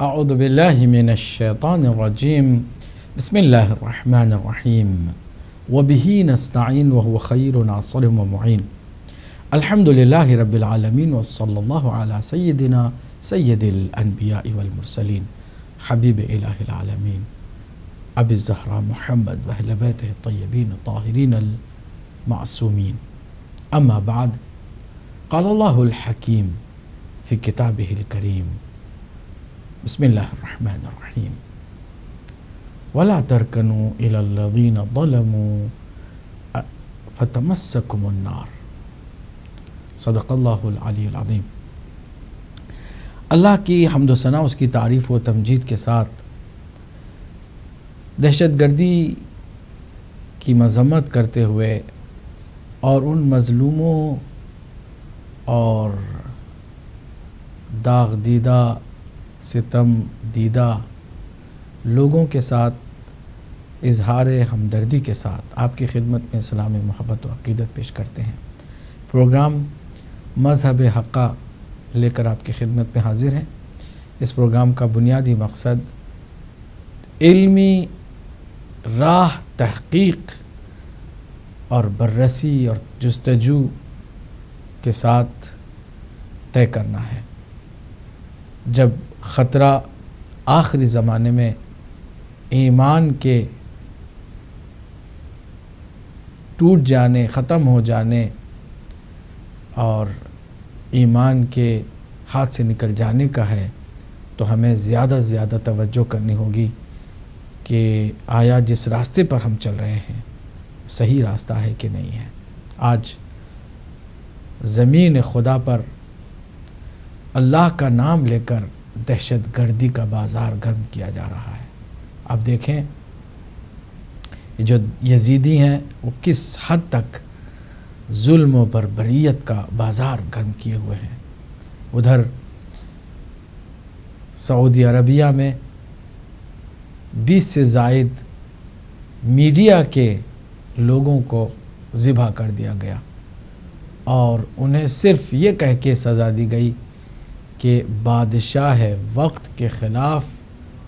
اعوذ باللہ من الشیطان الرجیم بسم اللہ الرحمن الرحیم وبہ نستعین وهو خیر ناصر ومعین الحمد للہ رب العالمین وصلی اللہ علی سیدنا سید الانبیاء والمرسلین حبیب الہ العالمین ابی الزہراء محمد واہل بیتہ الطیبین الطاہرین المعصومین اما بعد قال اللہ الحکیم فی کتابہ الکریم بسم اللہ الرحمن الرحیم ولا ترکنوا الی الذین ظلموا فتمسکم النار صدق اللہ العلی العظیم۔ اللہ کی حمد و ثنا، اس کی تعریف و تمجید کے ساتھ دہشت گردی کی مذمت کرتے ہوئے اور ان مظلوموں اور داغ دیدہ ستم دیدہ لوگوں کے ساتھ اظہار ہمدردی کے ساتھ آپ کی خدمت میں سلام محبت و عقیدت پیش کرتے ہیں۔ پروگرام مذہب حقہ لے کر آپ کی خدمت میں حاضر ہیں۔ اس پروگرام کا بنیادی مقصد علمی راہ تحقیق اور بررسی اور جستجو کے ساتھ طے کرنا ہے۔ جب خطرہ آخری زمانے میں ایمان کے ٹوٹ جانے، ختم ہو جانے اور ایمان کے ہاتھ سے نکل جانے کا ہے، تو ہمیں زیادہ سے زیادہ توجہ کرنی ہوگی کہ آیا جس راستے پر ہم چل رہے ہیں صحیح راستہ ہے کہ نہیں ہے۔ آج زمین خدا پر اللہ کا نام لے کر دہشت گردی کا بازار گرم کیا جا رہا ہے۔ اب دیکھیں جو یزیدی ہیں وہ کس حد تک ظلم و بربریت کا بازار گرم کیے ہوئے ہیں۔ ادھر سعودی عربیہ میں 20 سے زائد میڈیا کے لوگوں کو ذبح کر دیا گیا اور انہیں صرف یہ کہہ کے سزا دی گئی کہ بادشاہ وقت کے خلاف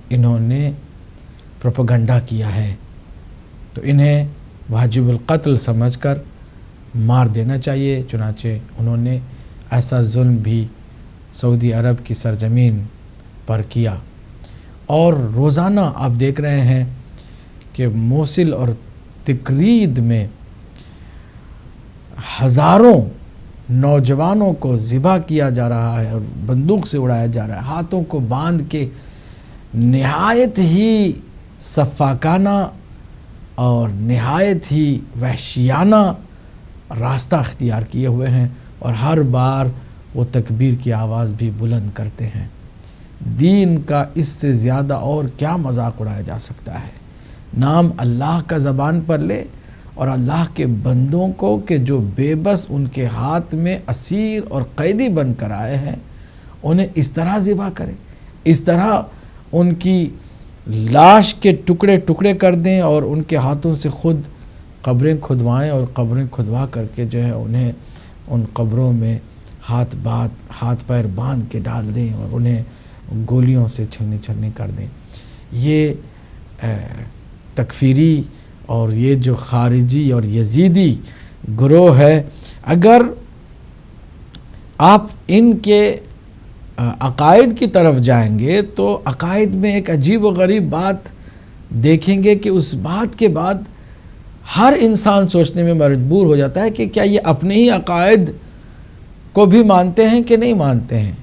انہوں نے پروپیگنڈا کیا ہے، تو انہیں واجب القتل سمجھ کر مار دینا چاہیے۔ چنانچہ انہوں نے ایسا ظلم بھی سعودی عرب کی سرزمین پر کیا۔ اور روزانہ آپ دیکھ رہے ہیں کہ موصل اور تکرید میں ہزاروں نوجوانوں کو ذبح کیا جا رہا ہے اور بندوق سے اڑایا جا رہا ہے، ہاتھوں کو باندھ کے نہایت ہی سفاکانہ اور نہایت ہی وحشیانہ راستہ اختیار کیے ہوئے ہیں، اور ہر بار وہ تکبیر کی آواز بھی بلند کرتے ہیں۔ دین کا اس سے زیادہ اور کیا مذاق اڑایا جا سکتا ہے؟ نام اللہ کا زبان پر لے اور اللہ کے بندوں کو کہ جو بے بس ان کے ہاتھ میں اسیر اور قیدی بن کر آئے ہیں انہیں اس طرح ذبح کرے، اس طرح ان کی لاش کے ٹکڑے ٹکڑے کر دیں اور ان کے ہاتھوں سے خود قبریں کھدوائیں اور قبریں کھدوا کر کے جو ہے انہیں ان قبروں میں ہاتھ پیر باندھ کے ڈال دیں اور انہیں گولیوں سے چھلنی کر دیں۔ یہ تکفیری اور یہ جو خارجی اور یزیدی گروہ ہے، اگر آپ ان کے عقائد کی طرف جائیں گے تو عقائد میں ایک عجیب و غریب بات دیکھیں گے کہ اس بات کے بعد ہر انسان سوچنے میں مجبور ہو جاتا ہے کہ کیا یہ اپنے ہی عقائد کو بھی مانتے ہیں کہ نہیں مانتے ہیں۔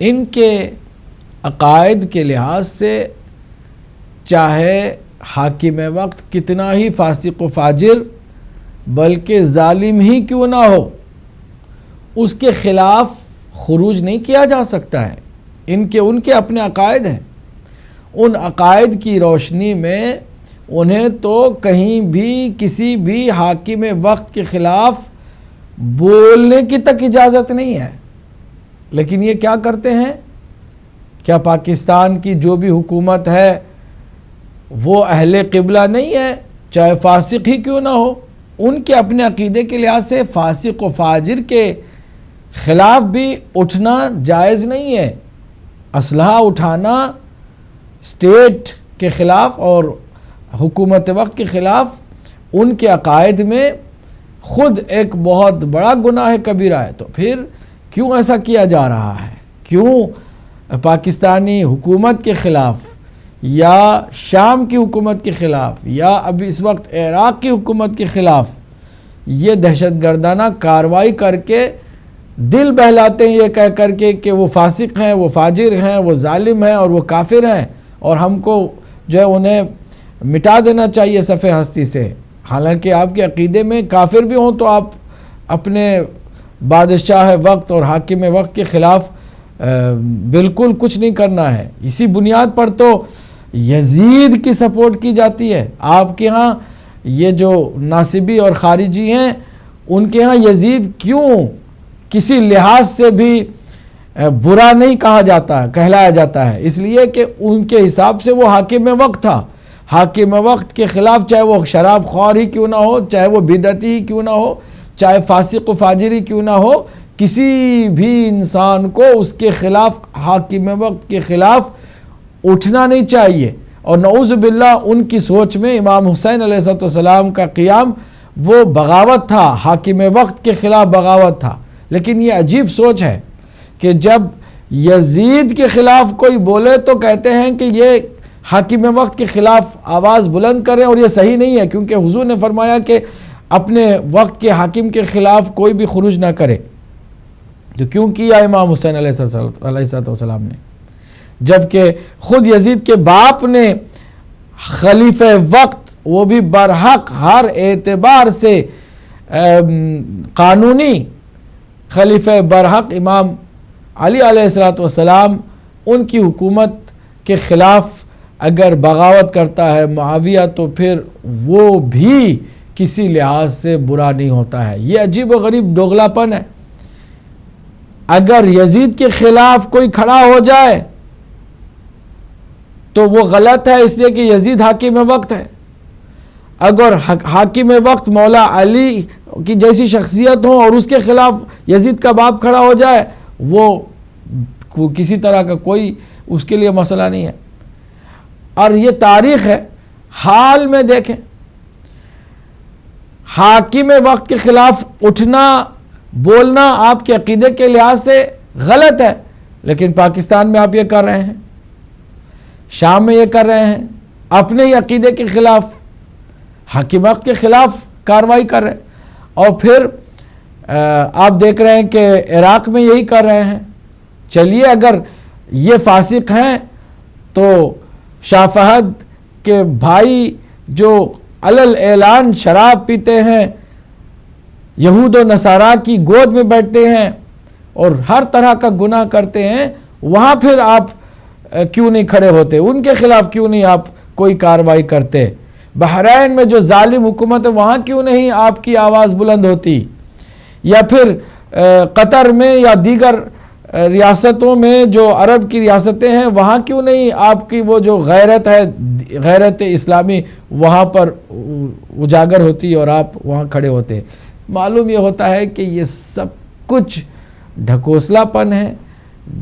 ان کے عقائد کے لحاظ سے چاہے حاکم وقت کتنا ہی فاسق و فاجر بلکہ ظالم ہی کیوں نہ ہو، اس کے خلاف خروج نہیں کیا جا سکتا ہے۔ ان کے اپنے عقائد ہیں، ان عقائد کی روشنی میں انہیں تو کہیں بھی کسی بھی حاکم وقت کے خلاف بولنے کی تک اجازت نہیں ہے۔ لیکن یہ کیا کرتے ہیں؟ کیا پاکستان کی جو بھی حکومت ہے وہ اہل قبلہ نہیں ہے، چاہے فاسق ہی کیوں نہ ہو؟ ان کے اپنے عقیدے کے لحاظ سے فاسق و فاجر کے خلاف بھی اٹھنا جائز نہیں ہے، اسلحہ اٹھانا اسٹیٹ کے خلاف اور حکومت وقت کے خلاف ان کے عقائد میں خود ایک بہت بڑا گناہ کبیرہ ہے. تو پھر کیوں ایسا کیا جا رہا ہے؟ کیوں پاکستانی حکومت کے خلاف یا شام کی حکومت کے خلاف یا ابھی اس وقت عراق کی حکومت کے خلاف یہ دہشت گردانہ کارروائی کر کے دل بہلاتے ہیں یہ کہہ کر کے کہ وہ فاسق ہیں، وہ فاجر ہیں، وہ ظالم ہیں اور وہ کافر ہیں اور ہم کو جو ہے انہیں مٹا دینا چاہیے صفحہ ہستی سے؟ حالانکہ آپ کے عقیدے میں کافر بھی ہوں تو آپ اپنے بادشاہ وقت اور حاکم وقت کے خلاف بالکل کچھ نہیں کرنا ہے. اسی بنیاد پر تو یزید کی سپورٹ کی جاتی ہے. آپ کے ہاں یہ جو ناصبی اور خارجی ہیں ان کے ہاں یزید کیوں کسی لحاظ سے بھی برا نہیں کہلایا جاتا ہے؟ اس لیے کہ ان کے حساب سے وہ حاکم وقت تھا. حاکم وقت کے خلاف چاہے وہ شراب خوار ہی کیوں نہ ہو، چاہے وہ بدعتی ہی کیوں نہ ہو، چاہے فاسق و فاجر ہی کیوں نہ ہو، کسی بھی انسان کو اس کے خلاف، حاکم وقت کے خلاف اٹھنا نہیں چاہیے. اور نعوذ باللہ ان کی سوچ میں امام حسین علیہ السلام کا قیام وہ بغاوت تھا، حاکم وقت کے خلاف بغاوت تھا. لیکن یہ عجیب سوچ ہے کہ جب یزید کے خلاف کوئی بولے تو کہتے ہیں کہ یہ حاکم وقت کے خلاف آواز بلند کریں، اور یہ صحیح نہیں ہے کیونکہ حضور نے فرمایا کہ اپنے وقت کے حاکم کے خلاف کوئی بھی خروج نہ کرے. تو کیوں کیا امام حسین علیہ السلام نے؟ جبکہ خود یزید کے باپ نے خلیفہ وقت، وہ بھی برحق ہر اعتبار سے قانونی خلیفہ برحق امام علی علیہ السلام، ان کی حکومت کے خلاف اگر بغاوت کرتا ہے معاویہ تو پھر وہ بھی کسی لحاظ سے برا نہیں ہوتا ہے. یہ عجیب و غریب دوغلا پن ہے. اگر یزید کے خلاف کوئی کھڑا ہو جائے تو وہ غلط ہے اس لیے کہ یزید حاکم وقت ہے. اگر حاکم وقت مولا علی کی جیسی شخصیت ہو اور اس کے خلاف یزید کا باپ کھڑا ہو جائے، وہ کسی طرح کا کوئی اس کے لیے مسئلہ نہیں ہے. اور یہ تاریخ ہے. حال میں دیکھیں، حاکم وقت کے خلاف اٹھنا بولنا آپ کے عقیدے کے لحاظ سے غلط ہے، لیکن پاکستان میں آپ یہ کر رہے ہیں، شام میں یہ کر رہے ہیں، اپنے ہی عقیدے کے خلاف حاکم وقت کے خلاف کارروائی کر رہے ہیں. اور پھر آپ دیکھ رہے ہیں کہ عراق میں یہی کر رہے ہیں. چلیے اگر یہ فاسق ہیں تو شاہ فہد کے بھائی جو علل اعلان شراب پیتے ہیں، یہود و نصارہ کی گود میں بیٹھتے ہیں اور ہر طرح کا گناہ کرتے ہیں، وہاں پھر آپ کیوں نہیں کھڑے ہوتے؟ ان کے خلاف کیوں نہیں آپ کوئی کارروائی کرتے؟ بحرین میں جو ظالم حکومت ہے وہاں کیوں نہیں آپ کی آواز بلند ہوتی؟ یا پھر قطر میں یا دیگر ریاستوں میں جو عرب کی ریاستیں ہیں وہاں کیوں نہیں آپ کی وہ جو غیرت ہے، غیرت اسلامی، وہاں پر اجاگر ہوتی اور آپ وہاں کھڑے ہوتے؟ معلوم یہ ہوتا ہے کہ یہ سب کچھ ڈھکوسلا پن ہے،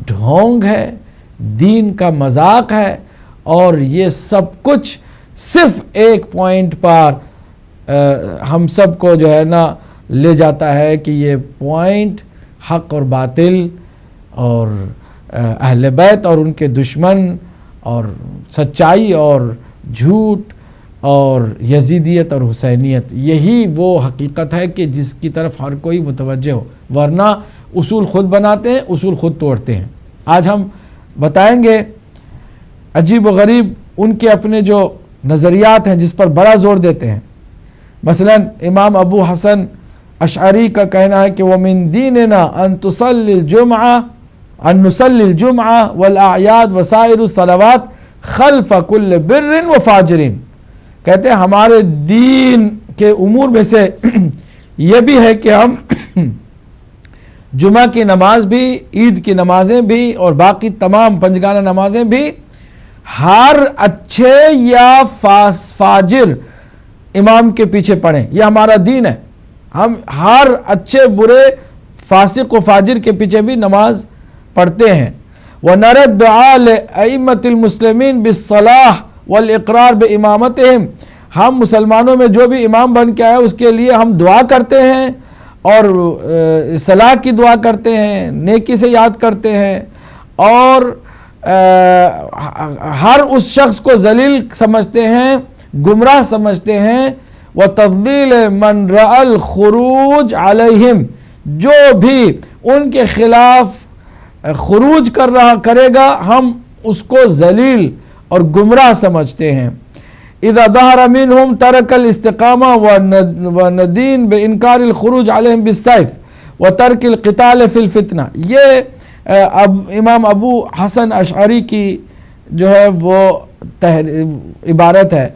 ڈھونگ ہے، دین کا مذاق ہے، اور یہ سب کچھ صرف ایک پوائنٹ پر ہم سب کو جو ہے نا لے جاتا ہے کہ یہ پوائنٹ حق اور باطل اور اہل بیت اور ان کے دشمن اور سچائی اور جھوٹ اور یزیدیت اور حسینیت، یہی وہ حقیقت ہے کہ جس کی طرف ہر کوئی متوجہ ہو، ورنہ اصول خود بناتے ہیں، اصول خود توڑتے ہیں. آج ہم بتائیں گے عجیب و غریب ان کے اپنے جو نظریات ہیں جس پر بڑا زور دیتے ہیں. مثلا امام ابو حسن اشعری کا کہنا ہے کہ وَمِن دِينِنَا أَن نُصَلِّ الْجُمْعَةَ وَالْأَعْيَادِ وَسَائِرُ الصَّلَوَاتِ خَلْفَ كُلِّ بِرٍّ وَفَاجِرٍ. کہتے ہیں ہمارے دین کے امور میں سے یہ بھی ہے کہ ہم جمعہ کی نماز بھی، عید کی نمازیں بھی اور باقی تمام پنجگانہ نمازیں بھی ہر اچھے یا فاجر امام کے پیچھے پڑھیں. یہ ہمارا دین ہے. ہم ہر اچھے برے فاسق و فاجر کے پیچھے بھی نماز پڑھتے ہیں. وَنَرَى الدُّعَاءَ لِأَئِمَّةِ الْمُسْلِمِينَ بِالصَّلَاحِ وَالْإِقْرَارِ بِإِمَامَتِهِمْ، ہم مسلمانوں میں جو بھی امام بن کے آئے اس کے لیے ہم دعا کرتے ہیں اور صلاح کی دعا کرتے ہیں، نیکی سے یاد کرتے ہیں، اور ہر اس شخص کو ذلیل سمجھتے ہیں، گمراہ سمجھتے ہیں۔ وَتَفْضِيلِ مَنْ رَأَى الْخُرُوجَ عَلَيْهِمْ، جو بھی ان کے خلاف خروج کرے گا ہم اس کو ذلیل اور گمراہ سمجھتے ہیں۔ اذا ظہر منہم ترک الاستقامہ وندین بانکار الخروج علیہم بالسیف وترک القتال فی الفتنہ، یہ اب امام ابو حسن اشعری کی جو ہے وہ عبارت ہے۔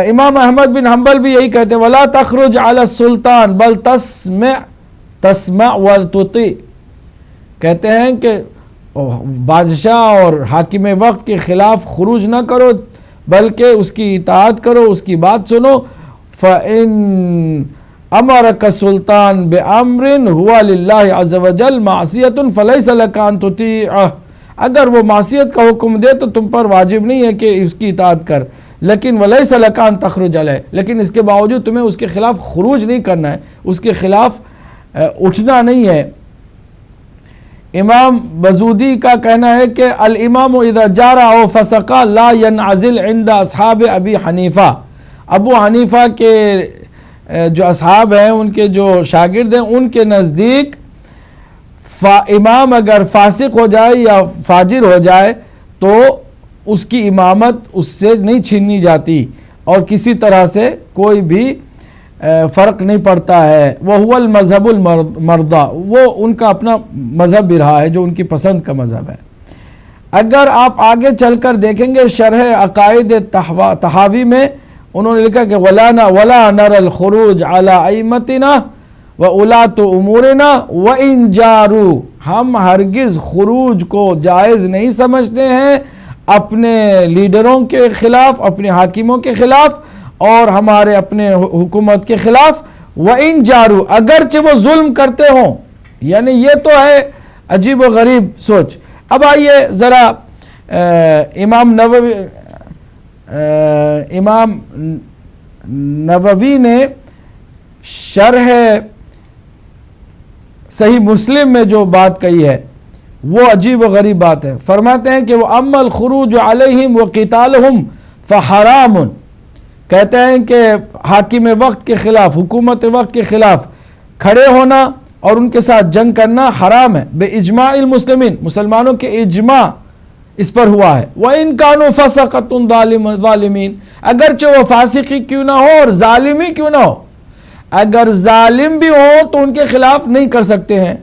امام احمد بن حنبل بھی یہی کہتے ہیں، ولا تخرج علی السلطان بل تسمع وتطیع، کہتے ہیں کہ بادشاہ اور حاکم وقت کے خلاف خروج نہ کرو بلکہ اس کی اطاعت کرو، اس کی بات سنو۔ فَإِن أَمَرَكَ السُّلطان بِأَمْرٍ هُوَ لِلَّهِ عَزَّ وَجَلَّ مَعْصِيَةٌ فَلَيْسَ لَكَ أَن تُطِيعَهُ، اگر وہ معصیت کا حکم دے تو تم پر واجب نہیں ہے کہ اس کی اطاعت کر، لیکن وَلَيْسَ لَكَ أَن تَخْرُجَ عَلَيْهِ، لیکن اس کے باوجود تمہیں اس کے خلاف خروج نہیں کرنا ہے، اس کے خلاف اٹھنا نہیں ہے۔ امام بزودی کا کہنا ہے کہ الامام اذا جارا او فسقا لا ينعزل عند اصحاب ابی حنیفہ، ابو حنیفہ کے جو اصحاب ہیں، ان کے جو شاگرد ہیں، ان کے نزدیک امام اگر فاسق ہو جائے یا فاجر ہو جائے تو اس کی امامت اس سے نہیں چھینی جاتی اور کسی طرح سے کوئی بھی فرق نہیں پڑتا ہے۔ وَهُوَ الْمَذْهَبُ الْمَرْضَى، وہ ان کا اپنا مذہب بھی رہا ہے جو ان کی پسند کا مذہب ہے۔ اگر آپ آگے چل کر دیکھیں گے شرح عقائد طحاوی میں انہوں نے لکھا کہ وَلَا نَرَى الْخُرُوجَ عَلَىٰ أَئِمَّتِنَا وَأُولَاةُ أُمُورِنَا وَإِن جَارُوا، ہم ہرگز خروج کو جائز نہیں سمجھتے ہیں اپنے لیڈروں کے خلاف، اپنے حاکموں کے خلاف اور ہمارے اپنے حکومت کے خلاف۔ وَإِن جَارُوا، اگرچہ وہ ظلم کرتے ہوں، یعنی یہ تو ہے عجیب و غریب سوچ۔ اب آئیے ذرا امام نووی نے شرح صحیح مسلم میں جو بات کہی ہے وہ عجیب و غریب بات ہے۔ فرماتے ہیں کہ وَأَمَّا الْخُرُوجُ عَلَيْهِمْ وَقِتَالُهُمْ فَحَرَامٌ، کہتے ہیں کہ حاکم وقت کے خلاف، حکومت وقت کے خلاف کھڑے ہونا اور ان کے ساتھ جنگ کرنا حرام ہے، بے اجماع المسلمین، مسلمانوں کے اجماع اس پر ہوا ہے۔ وَإِن كَانُوا فَسَقَةٌ ظَالِمِينَ، اگرچہ وہ فاسقی کیوں نہ ہو اور ظالمی کیوں نہ ہو، اگر ظالم بھی ہو تو ان کے خلاف نہیں کر سکتے ہیں۔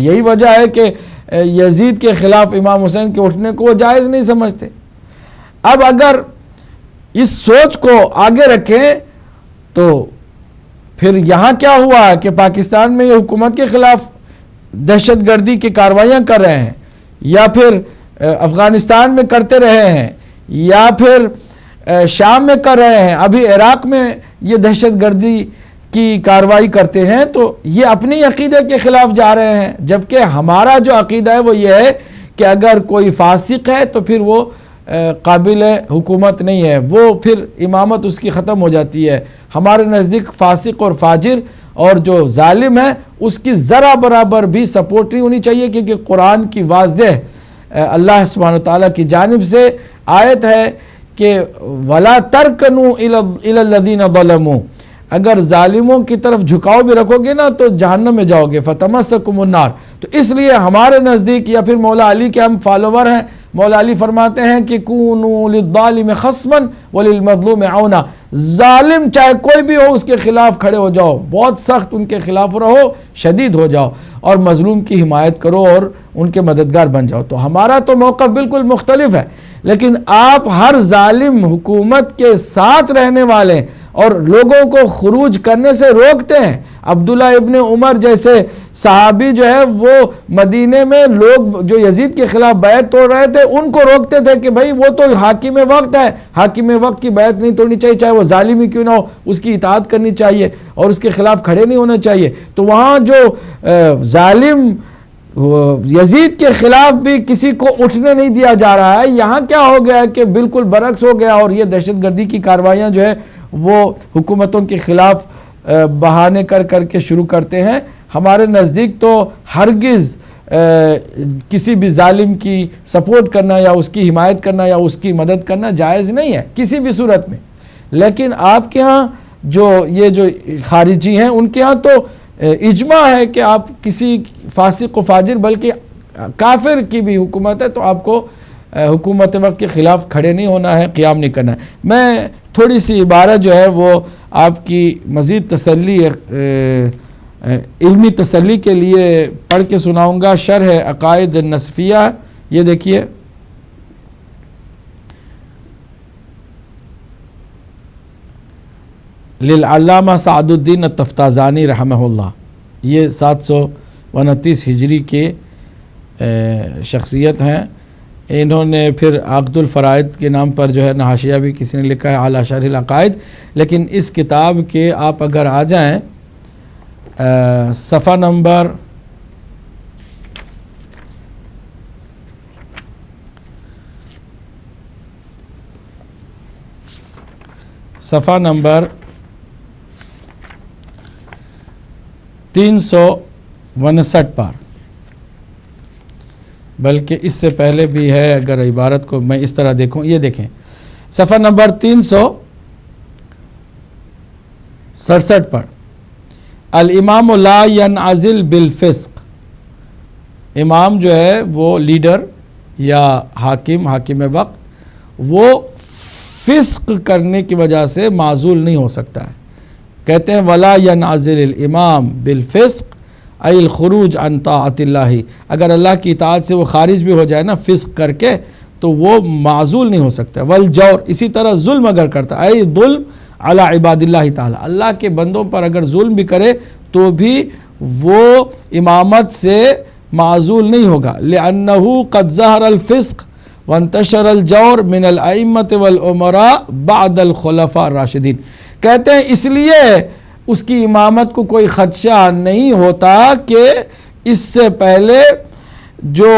یہی وجہ ہے کہ یزید کے خلاف امام حسین کے اٹھنے کو وہ جائز نہیں سمجھتے۔ اب اگر اس سوچ کو آگے رکھیں تو پھر یہاں کیا ہوا ہے کہ پاکستان میں یہ حکومت کے خلاف دہشت گردی کی کارروائیاں کر رہے ہیں، یا پھر افغانستان میں کرتے رہے ہیں، یا پھر شام میں کر رہے ہیں، ابھی عراق میں یہ دہشت گردی کی کارروائی کرتے ہیں، تو یہ اپنی عقیدے کے خلاف جا رہے ہیں، جبکہ ہمارا جو عقیدہ ہے وہ یہ ہے کہ اگر کوئی فاسق ہے تو پھر وہ قابل حکومت نہیں ہے، وہ پھر امامت اس کی ختم ہو جاتی ہے۔ ہمارے نزدیک فاسق اور فاجر اور جو ظالم ہے اس کی ذرا برابر بھی سپورٹ نہیں ہونی چاہیے، کیونکہ قرآن کی واضح اللہ سبحانہ وتعالیٰ کی جانب سے آیت ہے کہ وَلَا تَرْكَنُوا إِلَى الَّذِينَ ظَلَمُوا، اگر ظالموں کی طرف جھکاؤ بھی رکھو گے نا تو جہنم میں جاؤ گے، فَتَمَسَّكُمُ النَّارِ۔ تو اس لیے ہمارے نزدیک، یا پھر مولا علی کے ہم فالوور ہیں، مولا علی فرماتے ہیں کہ کونوا للظالم خصما وللمظلوم عونا، ظالم چاہے کوئی بھی ہو اس کے خلاف کھڑے ہو جاؤ، بہت سخت ان کے خلاف رہو، شدید ہو جاؤ، اور مظلوم کی حمایت کرو اور ان کے مددگار بن جاؤ۔ تو ہمارا تو موقف بالکل مختلف ہے، لیکن آپ ہر ظالم حکومت کے ساتھ رہنے والے اور لوگوں کو خروج کرنے سے روکتے ہیں۔ عبداللہ ابن عمر جیسے صحابی جو ہے وہ مدینے میں لوگ جو یزید کے خلاف بیعت توڑ رہے تھے ان کو روکتے تھے کہ بھائی وہ تو حاکم وقت ہے، حاکم وقت کی بیعت نہیں توڑنی چاہیے، چاہے وہ ظالم ہی کیوں نہ ہو، اس کی اطاعت کرنی چاہیے اور اس کے خلاف کھڑے نہیں ہونا چاہیے۔ تو وہاں جو ظالم یزید کے خلاف بھی کسی کو اٹھنے نہیں دیا جا رہا ہے. یہاں کیا ہو گیا کہ بالکل برعکس ہو گیا, اور یہ دہشت گردی کی کارروائیاں جو ہے وہ حکومتوں کے خلاف بہانے کر کے شروع کرتے ہیں. ہمارے نزدیک تو ہرگز کسی بھی ظالم کی سپورٹ کرنا یا اس کی حمایت کرنا یا اس کی مدد کرنا جائز نہیں ہے کسی بھی صورت میں. لیکن آپ کے ہاں جو خارجی ہیں ان کے ہاں تو اجماع ہے کہ آپ کسی فاسق و فاجر بلکہ کافر کی بھی حکومت ہے تو آپ کو حکومت وقت کے خلاف کھڑے نہیں ہونا ہے, قیام نہیں کرنا ہے. میں تھوڑی سی عبارت جو ہے وہ آپ کی مزید تسلی علمی تسلی کے لیے پڑھ کے سناؤں گا. شرح عقائد النصفیہ, یہ دیکھیے. للعلامہ سعد الدین التفتازانی رحمہ اللہ, یہ 729 ہجری کے شخصیت ہیں. انہوں نے پھر عقد الفرائض کے نام پر جو ہے حاشیہ بھی کسی نے لکھا ہے اعلیٰ شرح العقائد. لیکن اس کتاب کے آپ اگر آ جائیں صفحہ نمبر صفحہ نمبر 359 پر, بلکہ اس سے پہلے بھی ہے. اگر عبارت کو میں اس طرح دیکھوں, یہ دیکھیں صفحہ نمبر 367 پر, الامام لا ينعزل بالفسق. امام جو ہے وہ لیڈر یا حاکم وقت وہ فسق کرنے کی وجہ سے معزول نہیں ہو سکتا ہے. کہتے ہیں ولا ينعزل الامام بالفسق ای الخروج عن طاعت اللہ. اگر اللہ کی اطاعت سے وہ خارج بھی ہو جائے نا فسق کر کے تو وہ معزول نہیں ہو سکتا. والجور, اسی طرح ظلم اگر کرتا ای ظلم علی عباد اللہ تعالی, اللہ کے بندوں پر اگر ظلم بھی کرے تو بھی وہ امامت سے معزول نہیں ہوگا. لأنه قد ظہر الفسق وانتشر الجور من الائمة والعمراء بعد الخلفاء الراشدین. کہتے ہیں اس لیے اس کی امامت کو کوئی خدشہ نہیں ہوتا کہ اس سے پہلے جو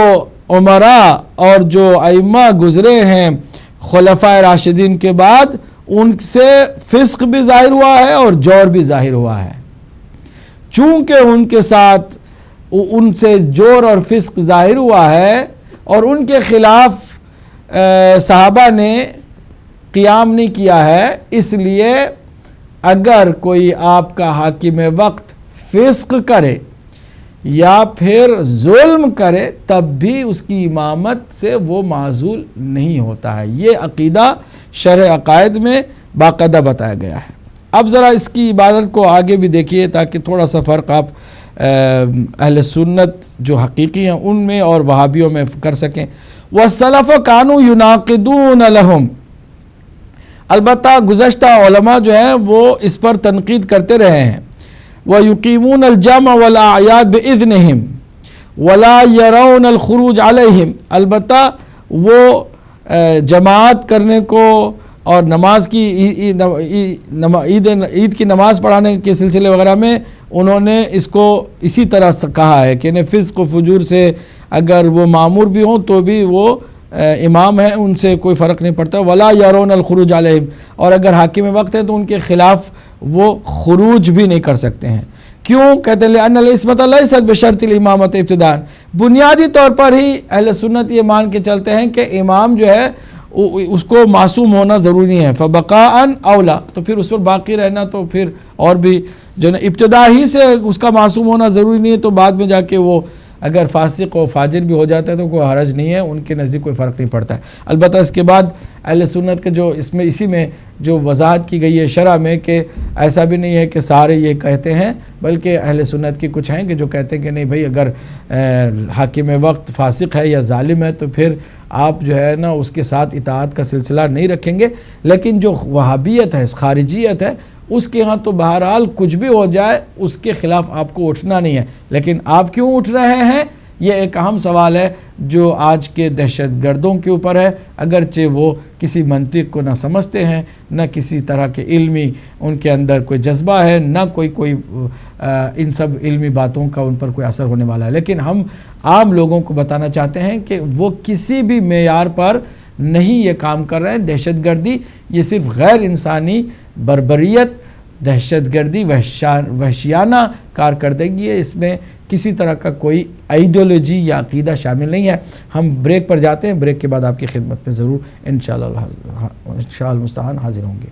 عمراء اور جو ائمہ گزرے ہیں خلفاء راشدین کے بعد ان سے فسق بھی ظاہر ہوا ہے اور جور بھی ظاہر ہوا ہے. چونکہ ان کے ساتھ ان سے جور اور فسق ظاہر ہوا ہے اور ان کے خلاف صحابہ نے قیام نہیں کیا ہے, اس لیے اگر کوئی آپ کا حاکم وقت فسق کرے یا پھر ظلم کرے تب بھی اس کی امامت سے وہ معزول نہیں ہوتا ہے. یہ عقیدہ شرح عقائد میں باقاعدہ بتایا گیا ہے. اب ذرا اس کی عبادت کو آگے بھی دیکھیے تاکہ تھوڑا سا فرق آپ اہل سنت جو حقیقی ہیں ان میں اور وہابیوں میں کر سکیں. وَالسَّلَفُ كَانُوا يُنَاقِضُونَ لَهُمْ. البتہ گزشتہ علماء جو ہیں وہ اس پر تنقید کرتے رہے ہیں. وَيُقِيمُونَ الْجَمْعَ وَالْأَعْيَادَ بِإِذْنِهِمْ وَلَا يَرَوْنَ الْخُرُوجَ عَلَيْهِمْ. البتہ وہ جماعت کرنے کو اور نماز کی عید کی نماز پڑھانے کے سلسلے وغیرہ میں انہوں نے اس کو اسی طرح کہا ہے کہ فسق و فجور سے اگر وہ مامور بھی ہوں تو بھی وہ امام ہیں, ان سے کوئی فرق نہیں پڑتا. ولا یرون الخروج علیہم, اور اگر حاکم وقت ہے تو ان کے خلاف وہ خروج بھی نہیں کر سکتے ہیں. کیوں؟ کہتے ہیں لأن العصمۃ لیست بشرط الامامۃ ابتداء. بنیادی طور پر ہی اہل سنت یہ مان کے چلتے ہیں کہ امام جو ہے اس کو معصوم ہونا ضروری ہے. فبقاء اولا, تو پھر اس پر باقی رہنا تو پھر اور بھی جو ہے ابتدا ہی سے اس کا معصوم ہونا ضروری نہیں ہے, تو بعد میں جا کے وہ اگر فاسق و فاجر بھی ہو جاتا ہے تو کوئی حرج نہیں ہے, ان کے نزدیک کوئی فرق نہیں پڑتا ہے. البتہ اس کے بعد اہل سنت کے جو اسی میں جو وضاحت کی گئی ہے شرح میں کہ ایسا بھی نہیں ہے کہ سارے یہ کہتے ہیں, بلکہ اہل سنت کی کچھ ہیں کہ جو کہتے ہیں کہ نہیں بھائی اگر حاکم وقت فاسق ہے یا ظالم ہے تو پھر آپ جو ہے نا اس کے ساتھ اطاعت کا سلسلہ نہیں رکھیں گے. لیکن جو وہابیت ہے, خارجیت ہے, اس کے ہاں تو بہرحال کچھ بھی ہو جائے اس کے خلاف آپ کو اٹھنا نہیں ہے. لیکن آپ کیوں اٹھ رہے ہیں یہ ایک اہم سوال ہے جو آج کے دہشت گردوں کے اوپر ہے، اگرچہ وہ کسی منطق کو نہ سمجھتے ہیں، نہ کسی طرح کے علمی ان کے اندر کوئی جذبہ ہے، نہ کوئی ان سب علمی باتوں کا ان پر کوئی اثر ہونے والا ہے، لیکن ہم عام لوگوں کو بتانا چاہتے ہیں کہ وہ کسی بھی معیار پر نہیں یہ کام کر رہے ہیں۔ دہشت گردی یہ صرف غیر انسانی بربریت، دہشت گردی وحشیانہ کارکردگی ہے، اس میں کسی طرح کا کوئی آئیڈیالوجی یا عقیدہ شامل نہیں ہے۔ ہم بریک پر جاتے ہیں، بریک کے بعد آپ کی خدمت میں ضرور انشاءاللہ المستعان حاضر ہوں گے۔